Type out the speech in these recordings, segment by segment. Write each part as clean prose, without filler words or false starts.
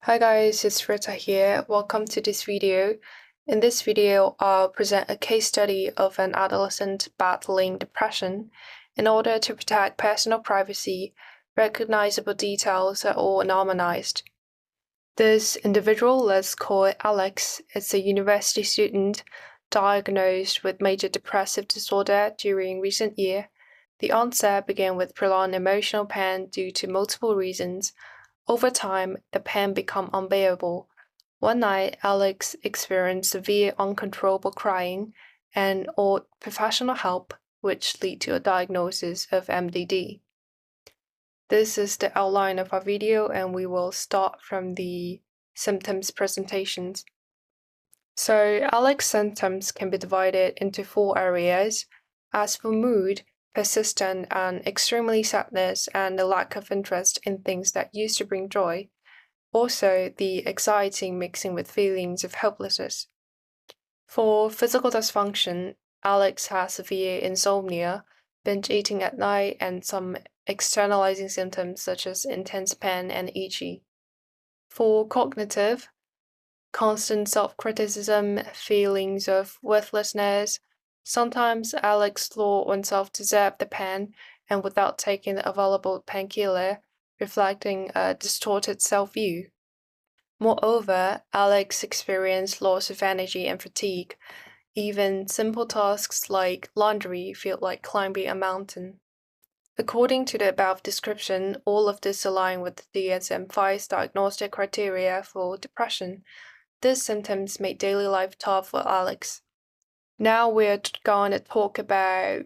Hi guys, it's Rita here. Welcome to this video. In this video, I'll present a case study of an adolescent battling depression. In order to protect personal privacy, recognizable details are all anonymized. This individual, let's call it Alex, is a university student diagnosed with major depressive disorder during recent year. The onset began with prolonged emotional pain due to multiple reasons. Over time, the pain became unbearable. One night, Alex experienced severe uncontrollable crying and sought professional help, which led to a diagnosis of MDD. This is the outline of our video, and we will start from the symptoms presentations. So, Alex's symptoms can be divided into 4 areas. As for mood, persistent and extremely sadness and a lack of interest in things that used to bring joy. Also, the anxiety mixing with feelings of helplessness. For physical dysfunction, Alex has severe insomnia, binge eating at night, and some externalizing symptoms such as intense pain and itchy. For cognitive, constant self-criticism, feelings of worthlessness. Sometimes Alex thought oneself deserved the pain and without taking the available painkiller, reflecting a distorted self-view. Moreover, Alex experienced loss of energy and fatigue. Even simple tasks like laundry felt like climbing a mountain. According to the above description, all of this align with the DSM-5's diagnostic criteria for depression. These symptoms made daily life tough for Alex. Now we're going to talk about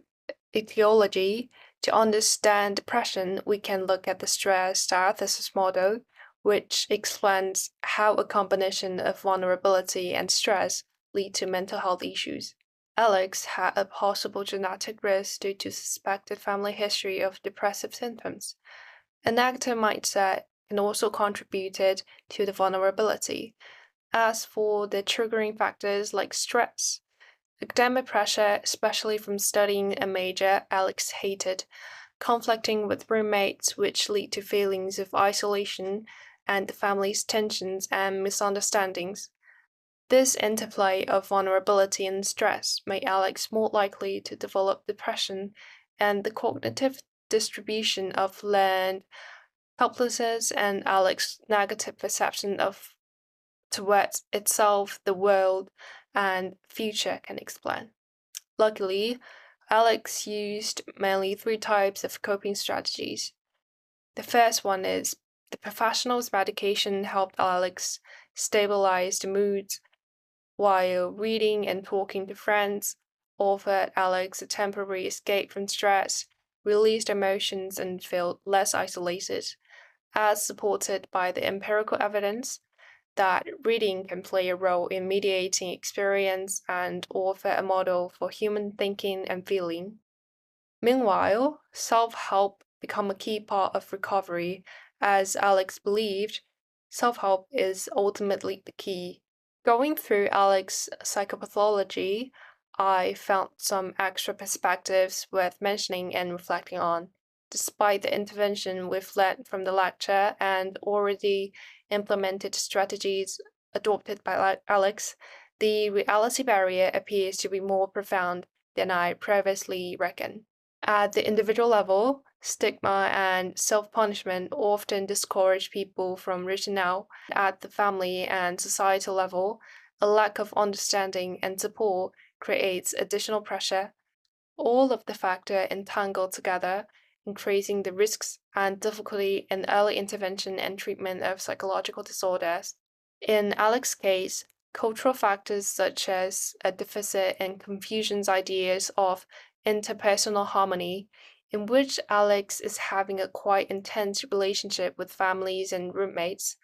etiology. To understand depression, we can look at the stress diathesis model, which explains how a combination of vulnerability and stress lead to mental health issues. Alex had a possible genetic risk due to suspected family history of depressive symptoms. A negative mindset can also contribute to the vulnerability. As for the triggering factors like stress, academic pressure, especially from studying a major Alex hated, conflicting with roommates, which lead to feelings of isolation and the family's tensions and misunderstandings. This interplay of vulnerability and stress made Alex more likely to develop depression, and the cognitive distribution of learned helplessness and Alex's negative perception of towards itself, the world, and future can explain. Luckily, Alex used mainly 3 types of coping strategies. The first one is the professional's medication helped Alex stabilize the moods, while reading and talking to friends offered Alex a temporary escape from stress, released emotions, and felt less isolated, as supported by the empirical evidence that reading can play a role in mediating experience and offer a model for human thinking and feeling. Meanwhile, self-help became a key part of recovery, as Alex believed self-help is ultimately the key. Going through Alex's psychopathology, I found some extra perspectives worth mentioning and reflecting on. Despite the intervention we've learned from the lecture and already implemented strategies adopted by Alex, the reality barrier appears to be more profound than I previously reckoned. At the individual level, stigma and self-punishment often discourage people from reaching out. At the family and societal level, a lack of understanding and support creates additional pressure. All of the factors entangle together, increasing the risks and difficulty in early intervention and treatment of psychological disorders. In Alex's case, cultural factors such as a deficit in Confucian's ideas of interpersonal harmony, in which Alex is having a quite intense relationship with families and roommates.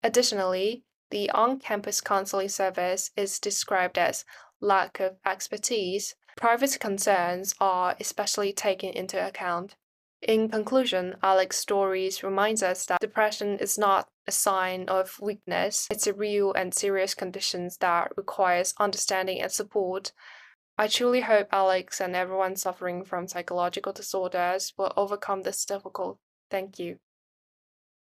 Additionally, the on-campus counseling service is described as lack of expertise. Privacy concerns are especially taken into account. In conclusion, Alex's stories reminds us that depression is not a sign of weakness. It's a real and serious condition that requires understanding and support. I truly hope Alex and everyone suffering from psychological disorders will overcome this difficult. Thank you.